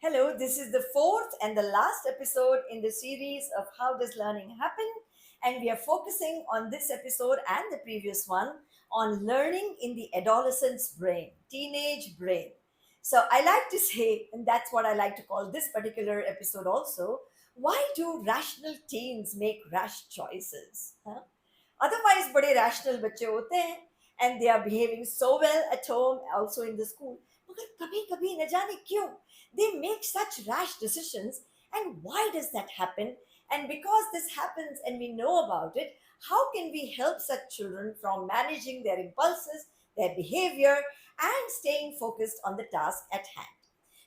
Hello, this is the fourth and the last episode in the series of How Does Learning Happen? And we are focusing on this episode and the previous one on learning in the adolescent's brain, teenage brain. So I like to say, and that's what I like to call this particular episode also, why do rational teens make rash choices? Huh? Otherwise, बड़े rational बच्चे होते हैं and they are behaving so well at home, also in the school. मगर कभी कभी न जाने क्यों they make such rash decisions, and why does that happen? And because this happens and we know about it, how can we help such children from managing their impulses, their behavior, and staying focused on the task at hand?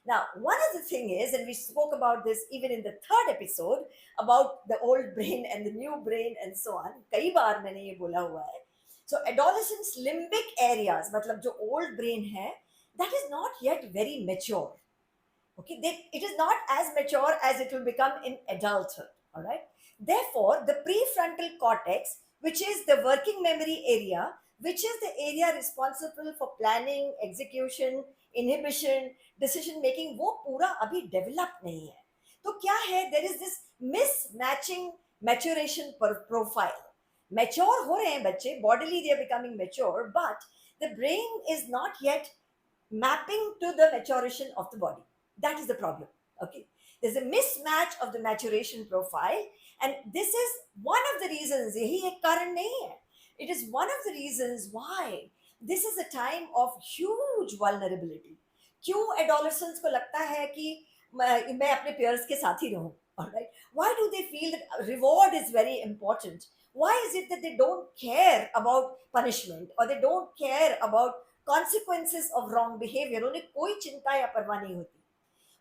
Now, one of the thing is, and we spoke about this even in the third episode about the old brain and the new brain and so on. कई बार मैंने ये बोला हुआ है. So adolescence limbic areas, मतलब जो old brain है, that is not yet very mature. Okay, it is not as mature as it will become in adulthood. All right. Therefore, the prefrontal cortex, which is the working memory area, which is the area responsible for planning, execution, inhibition, decision making, वो पूरा अभी develop नहीं है. तो क्या है? There is this mismatching maturation profile. Mature हो रहे हैं बच्चे, bodily they are becoming mature, but the brain is not yet mapping to the maturation of the body. That is the problem. Okay. There's a mismatch of the maturation profile, and this is one of the reasons. यही एक कारण नहीं है. It is one of the reasons why this is a time of huge vulnerability. क्यों adolescents को लगता है कि मैं अपने peers के साथ ही रहूं? All right. Why do they feel that reward is very important? Why is it that they don't care about punishment, or they don't care about consequences of wrong behavior? उन्हें कोई चिंता या परवाह नहीं होती.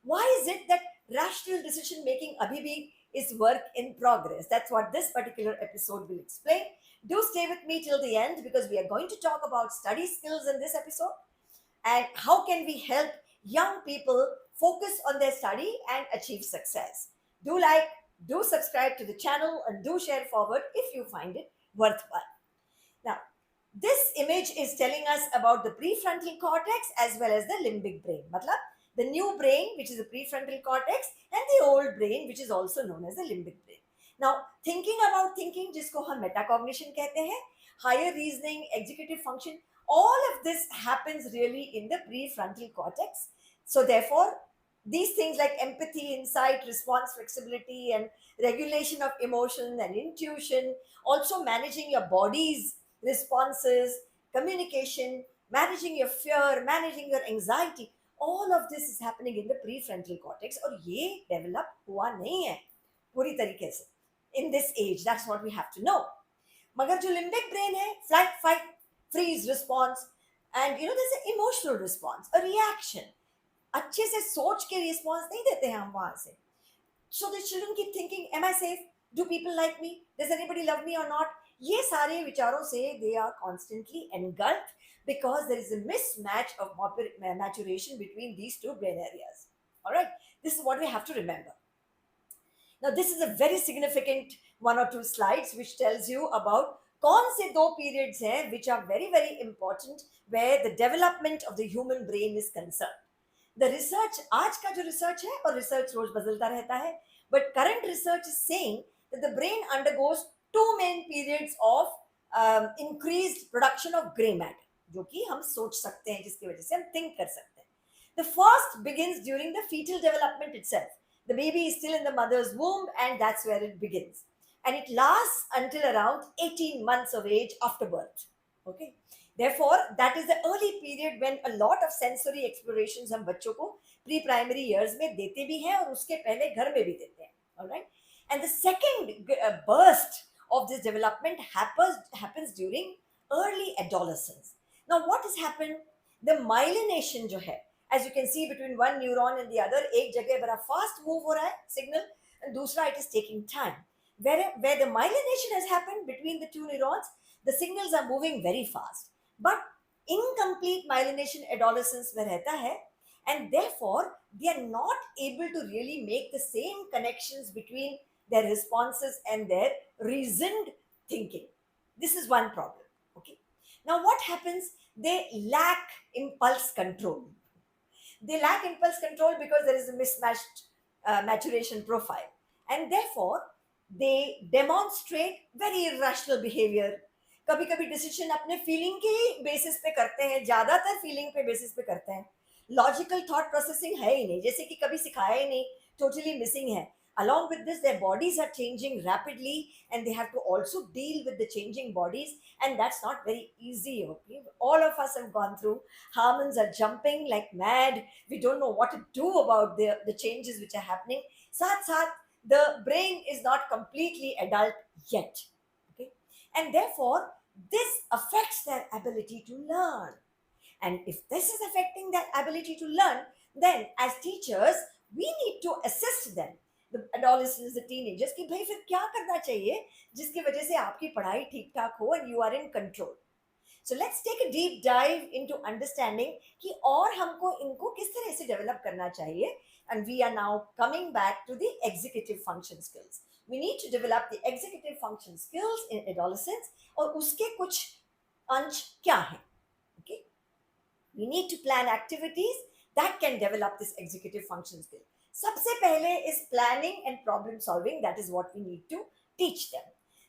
Why is it that rational decision making abhi bhi is work in progress? That's what this particular episode will explain. Do stay with me till the end, because we are going to talk about study skills in this episode, and how can we help young people focus on their study and achieve success. Do like, do subscribe to the channel, and do share forward if you find it worthwhile. Now, this image is telling us about the prefrontal cortex as well as the limbic brain. Matlab, the new brain, which is the prefrontal cortex, and the old brain, which is also known as the limbic brain. Now, thinking about thinking, जिसको हम metacognition कहते हैं, higher reasoning, executive function, all of this happens really in the prefrontal cortex. So therefore, these things like empathy, insight, response flexibility, and regulation of emotion and intuition, also managing your body's responses, communication, managing your fear, managing your anxiety, all of this is happening in the prefrontal cortex, और ये develop हुआ नहीं है पूरी तरीके से in this age. That's what we have to know. मगर जो limbic brain है, flight, fight, freeze response, and there's an emotional response, a reaction. अच्छे से सोच के response नहीं देते हैं हम वहां से. So the children keep thinking, am I safe? Do people like me? Does anybody love me or not? ये सारे विचारों से they are constantly engulfed, because there is a mismatch of maturation between these two brain areas. All right, this is what we have to remember. Now, this is a very significant one or two slides which tells you about कौन से दो periods हैं which are very very important where the development of the human brain is concerned. The research, आज का जो research है, और research रोज बदलता रहता है, but current research is saying that the brain undergoes two main periods of increased production of gray matter, जो कि हम सोच सकते हैं, जिसकी वजह से हम think कर सकते हैं. The first begins during the fetal development itself. The baby is still in the mother's womb, and that's where it begins. And it lasts until around 18 months of age after birth. Okay. Therefore, that is the early period when a lot of sensory explorations हम बच्चों को pre-primary years में देते भी हैं, और उसके पहले घर में भी देते हैं. All right. And the second burst of this development happens during early adolescence. Now, what has happened? The myelination जो है, as you can see between one neuron and the other, एक जगह बड़ा fast move हो रहा है signal, and दूसरा it is taking time. Where the myelination has happened between the two neurons, the signals are moving very fast. But incomplete myelination adolescence में रहता है, and therefore they are not able to really make the same connections between their responses and their reasoned thinking. This is one problem. Okay. Now, what happens? They lack impulse control. They lack impulse control because there is a mismatched maturation profile, and therefore they demonstrate very irrational behavior. कभी कभी decision अपने feeling के basis पे करते हैं, ज्यादातर feeling पे basis पे करते हैं. लॉजिकल थॉट प्रोसेसिंग है ही नहीं, जैसे कि कभी सिखाया ही नहीं, टोटली मिसिंग है. Along with this, their bodies are changing rapidly, and they have to also deal with the changing bodies, and that's not very easy. Okay, all of us have gone through. Hormones are jumping like mad. We don't know what to do about the changes which are happening. Sath sath, the brain is not completely adult yet. Okay, and therefore this affects their ability to learn. And if this is affecting their ability to learn, then as teachers, we need to assist them. The adolescents, the teenagers, कि भाई फिर क्या करना चाहिए जिसकी वजह से आपकी पढ़ाई ठीक ठाक हो and you are in control. So let's take a deep dive into understanding कि और हमको इनको किस तरह से develop करना चाहिए. And we are now coming back to the executive function skills. We need to develop the executive function skills in adolescents, और उसके कुछ अंश क्या हैं? Okay, we need to plan activities that can develop this executive function skill. सबसे पहले is planning and problem solving. That is what we need to teach them.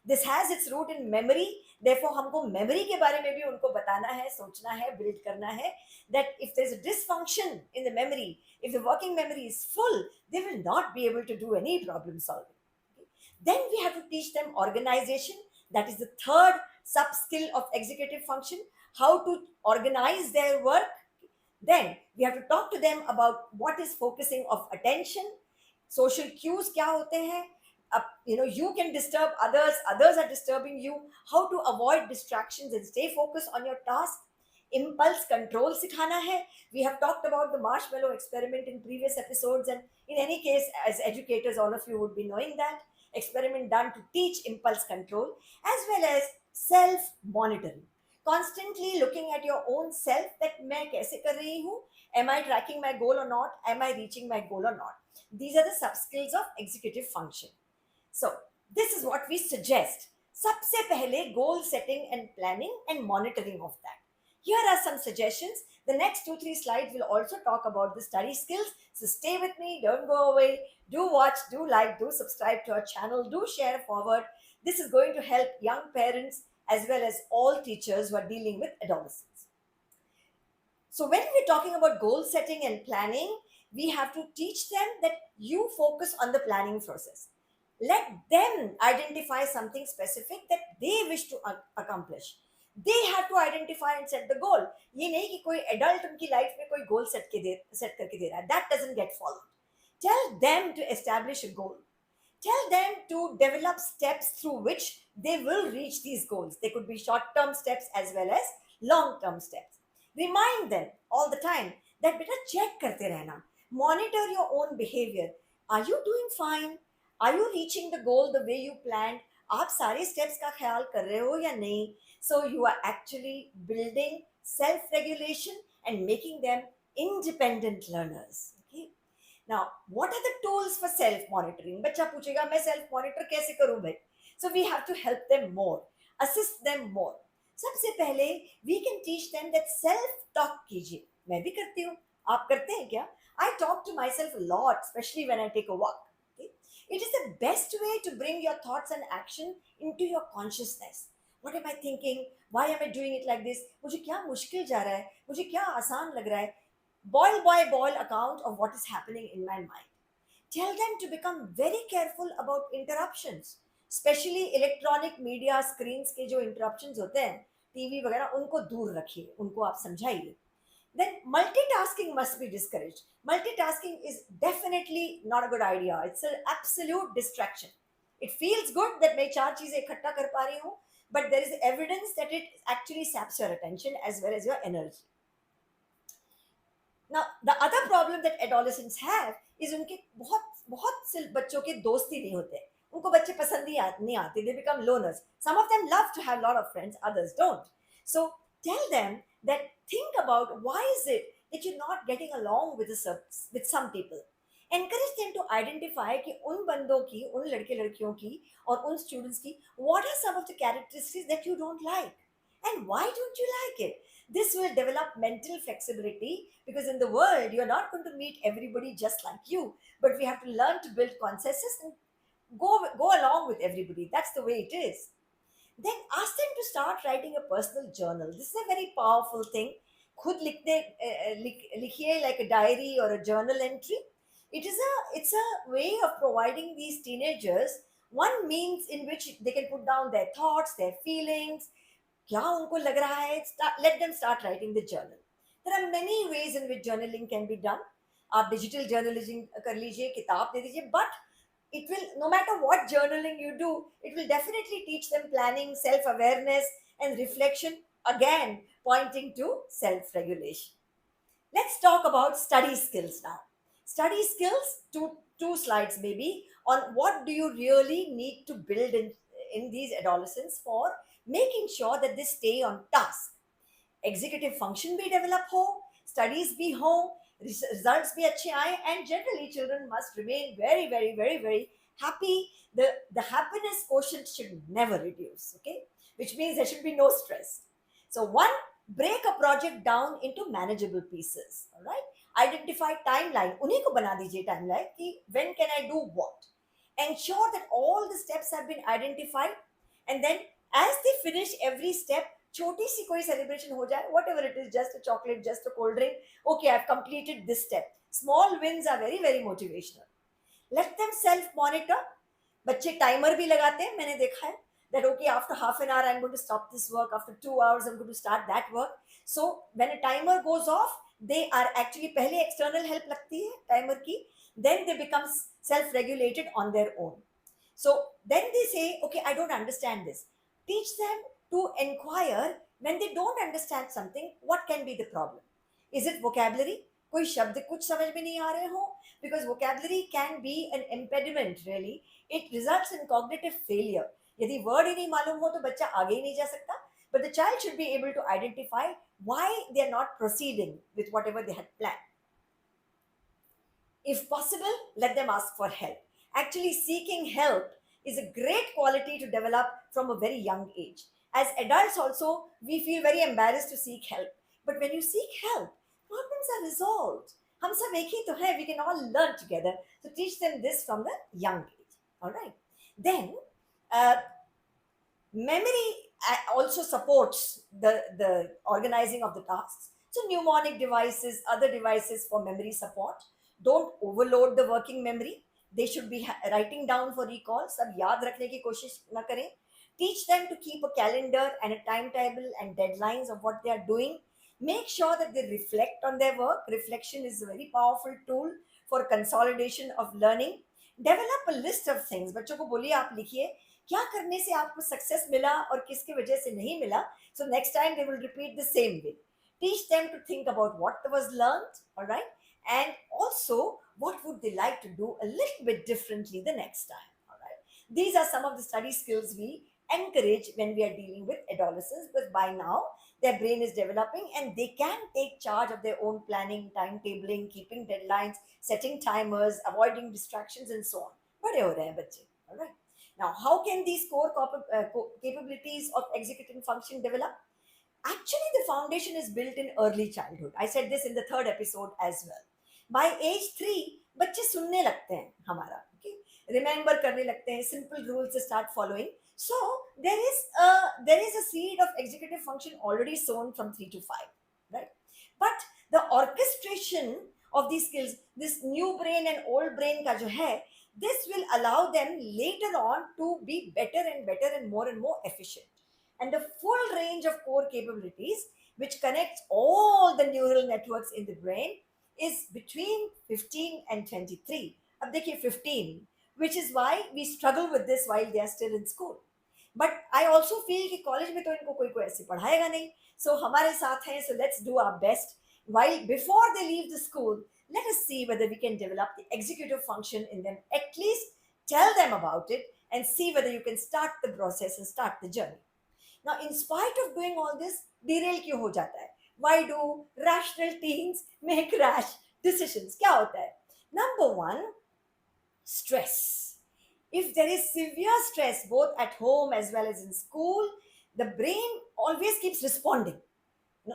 This has its root in memory. Therefore हमको memory के बारे में भी उनको बताना है, सोचना है, build करना है. That if there's a dysfunction in the memory, if the working memory is full, they will not be able to do any problem solving. Okay? Then we have to teach them organization. That is the third sub skill of executive function. How to organize their work. Then we have to talk to them about what is focusing of attention, social cues kya hote hain, you can disturb others, others are disturbing you, how to avoid distractions and stay focused on your task. Impulse control sikhana hai. We have talked about the marshmallow experiment in previous episodes, and in any case, as educators, all of you would be knowing that experiment done to teach impulse control, as well as self monitoring, constantly looking at your own self, that मैं कैसे कर रही हूँ, am I tracking my goal or not, am I reaching my goal or not. These are the sub skills of executive function. So this is what we suggest. सबसे पहले goal setting and planning and monitoring of that. Here are some suggestions. The next 2-3 slides will also talk about the study skills. So stay with me, don't go away. Do watch, do like, do subscribe to our channel, do share forward. This is going to help young parents as well as all teachers who are dealing with adolescents. So when we're talking about goal setting and planning, we have to teach them that you focus on the planning process. Let them identify something specific that they wish to accomplish. They have to identify and set the goal. ये नहीं कि कोई adult उनकी life में कोई goal set करके दे रहा है. That doesn't get followed. Tell them to establish a goal. Tell them to develop steps through which they will reach these goals. They could be short-term steps as well as long-term steps. Remind them all the time that beta check karte rehna. Monitor your own behavior. Are you doing fine? Are you reaching the goal the way you planned? आप सारे steps का ख्याल कर रहे हो या नहीं? So you are actually building self-regulation and making them independent learners. Okay. Now, what are the tools for self-monitoring? बच्चा पूछेगा मैं self-monitor कैसे करूं भाई? So we have to help them more, assist them more. सबसे पहले we can teach them that self-talk कीजिए. मैं भी करती हूँ. आप करते हैं क्या? I talk to myself a lot, especially when I take a walk. Okay? It is the best way to bring your thoughts and action into your consciousness. What am I thinking? Why am I doing it like this? मुझे क्या मुश्किल जा रहा है? मुझे क्या आसान लग रहा है? Boil by boil account of what is happening in my mind. Tell them to become very careful about interruptions, especially electronic media screens के जो interruptions होते हैं, टीवी वगैरह, उनको दूर रखिए, उनको आप समझाइए. Then multitasking must be discouraged. Multitasking is definitely not a good idea. It's an absolute distraction. It feels good that मैं चार चीजें इकट्ठा कर पा रही हूँ, but there is evidence that it actually saps your attention as well as your energy. Now, the other problem that adolescents have is उनके बहुत से बच्चों के दोस्ती नहीं होते. उनको बच्चे पसंद नहीं आते. They become loners. Some of them love to have a lot of friends, others don't. So tell them that think about why is it that you're not getting along with some people. Encourage them to identify कि उन बंदों की, उन लड़के लड़कियों की और उन students की what are some of the characteristics that you don't like and why don't you like it. This will develop mental flexibility because in the world, you're not going to meet everybody just like you, but we have to learn to build consensus and go along with everybody. That's the way it is. Then ask them to start writing a personal journal. This is a very powerful thing. खुद लिखने लिखिए like a diary or a journal entry. It's a way of providing these teenagers one means in which they can put down their thoughts, their feelings, क्या उनको लग रहा है. Let them start writing the journal. There are many ways in which journaling can be done. आप digital journalism कर लीजिए, किताब दे दीजिए, but it will, no matter what journaling you do, it will definitely teach them planning, self awareness, and reflection, again pointing to self regulation. Let's talk about study skills now. Study skills, two slides maybe, on what do you really need to build in these adolescents for making sure that they stay on task. Executive function भी develop हो, studies भी हो, results भी अच्छे आए, and generally children must remain very very very very happy. The happiness quotient should never reduce, okay, which means there should be no stress. So one, break a project down into manageable pieces. All right, identify timeline, उन्हीं को बना दीजिए timeline कि when can I do what. Ensure that all the steps have been identified, and then as they finish every step, छोटी सी कोई celebration हो जाए, whatever it is, just a chocolate, just a cold drink, okay, I've completed this step. Small wins are very very motivational. Let them self monitor. बच्चे timer भी लगाते हैं, मैंने देखा है, that okay, after half an hour I'm going to stop this work, after 2 hours I'm going to start that work. So when a timer goes off, they are actually, पहले external help लगती है timer की, then they become self regulated on their own. So then they say, okay, I don't understand this. Teach them to inquire when they don't understand something, what can be the problem. Is it vocabulary? कोई शब्द कुछ समझ में नहीं आ रहे हो, because vocabulary can be an impediment really. It results in cognitive failure. यदि word ही नहीं मालूम हो तो बच्चा आगे ही नहीं जा सकता. But the child should be able to identify why they are not proceeding with whatever they had planned. If possible, let them ask for help. Actually, seeking help is a great quality to develop from a very young age. As adults also, we feel very embarrassed to seek help. But when you seek help, problems are resolved. हम सब एक ही तो है, we can all learn together. So teach them this from the young age. All right. Then, uh, memory also supports the organizing of the tasks. So mnemonic devices, other devices for memory support. Don't overload the working memory. They should be writing down for recall. सब याद रखने की कोशिश ना करें. Teach them to keep a calendar and a timetable and deadlines of what they are doing. Make sure that they reflect on their work. Reflection is a very powerful tool for consolidation of learning. Develop a list of things. बच्चों को बोलिए, आप लिखिए क्या करने से आपको success मिला और किसकी वजह से नहीं मिला. So next time they will repeat the same way. Teach them to think about what was learned, all right, and also what would they like to do a little bit differently the next time. All right, these are some of the study skills we encourage when we are dealing with adolescents, because by now their brain is developing and they can take charge of their own planning, timetabling, keeping deadlines, setting timers, avoiding distractions, and so on. बड़े हो रहे हैं बच्चे. All right. Now, how can these core capabilities of executive function develop? Actually, the foundation is built in early childhood. I said this in the third episode as well. By age 3, बच्चे सुनने लगते हैं हमारा, okay? Remember करने लगते हैं, simple rules to start following. So there is a seed of executive function already sown from 3 to 5, right? But the orchestration of these skills, this new brain and old brain का जो है, this will allow them later on to be better and more efficient. And the full range of core capabilities, which connects all the neural networks in the brain, is between 15 and 23. अब देखिए 15, which is why we struggle with this while they are still in school. But I also feel कि college में तो इनको कोई ऐसे पढ़ाएगा नहीं. So हमारे साथ हैं, so let's do our best. While before they leave the school, let us see whether we can develop the executive function in them. At least tell them about it and see whether you can start the process and start the journey. Now, in spite of doing all this, derail क्यों हो जाता है? Why do rational teens make rash decisions? क्या होता है? Number one, stress. If there is severe stress both at home as well as in school, the brain always keeps responding.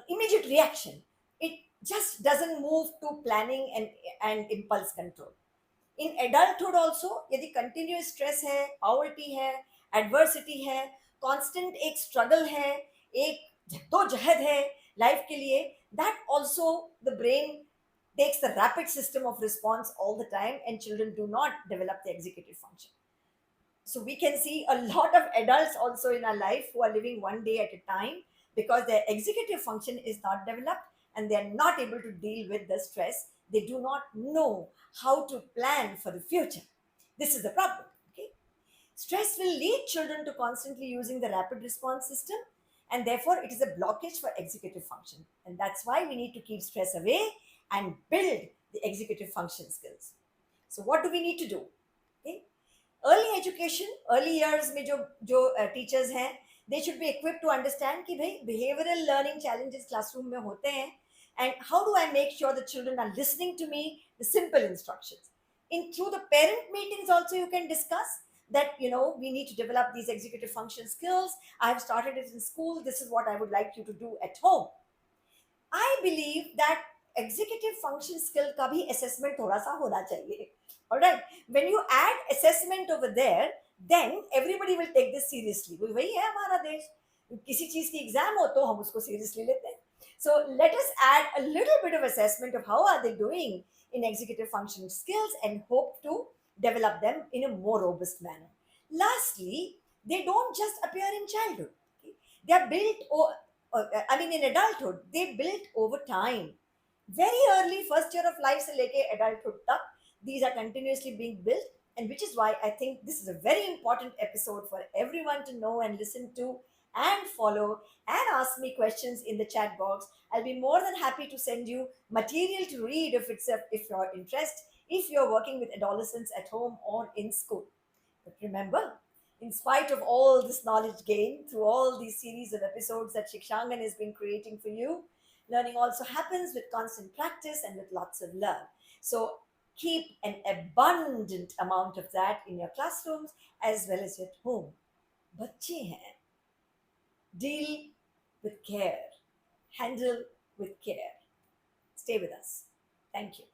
immediate reaction. It just doesn't move to planning and impulse control. In adulthood also यदि continuous stress है, poverty है, adversity है, constant एक struggle है, एक जद्दोजहद है life के लिए, that also the brain takes the rapid system of response all the time, and children do not develop the executive function. So we can see a lot of adults also in our life who are living one day at a time because their executive function is not developed, and they are not able to deal with the stress. They do not know how to plan for the future. This is the problem. Okay. Stress will lead children to constantly using the rapid response system, and therefore it is a blockage for executive function. And that's why we need to keep stress away and build the executive function skills. So what do we need to do? Okay. Early education, early years में जो teachers हैं, they should be equipped to understand कि भाई behavioral learning challenges classroom में होते हैं, and how do I make sure the children are listening to me the simple instructions. In through the parent meetings also you can discuss that we need to develop these executive function skills. I have started it in school. This is what I would like you to do at home. I believe that executive function skill का भी assessment थोड़ा सा होना चाहिए. All right. When you add assessment over there, then everybody will take this seriously. वही है हमारा देश. किसी चीज की एग्जाम हो तो हम उसको seriously लेते हैं. So let us add a little bit of assessment of how are they doing in executive function skills and hope to develop them in a more robust manner. Lastly, they don't just appear in childhood. Okay? They are built, in adulthood, they built over time. Very early, first year of life se leke adulthood tak, these are continuously being built, and which is why I think this is a very important episode for everyone to know and listen to and follow, and ask me questions in the chat box. I'll be more than happy to send you material to read if you're interested, if you're working with adolescents at home or in school. But remember, in spite of all this knowledge gained through all these series of episodes that Shikshangan has been creating for you, learning also happens with constant practice and with lots of love. So keep an abundant amount of that in your classrooms as well as at home. बच्चे हैं, deal with care, handle with care. Stay with us. Thank you.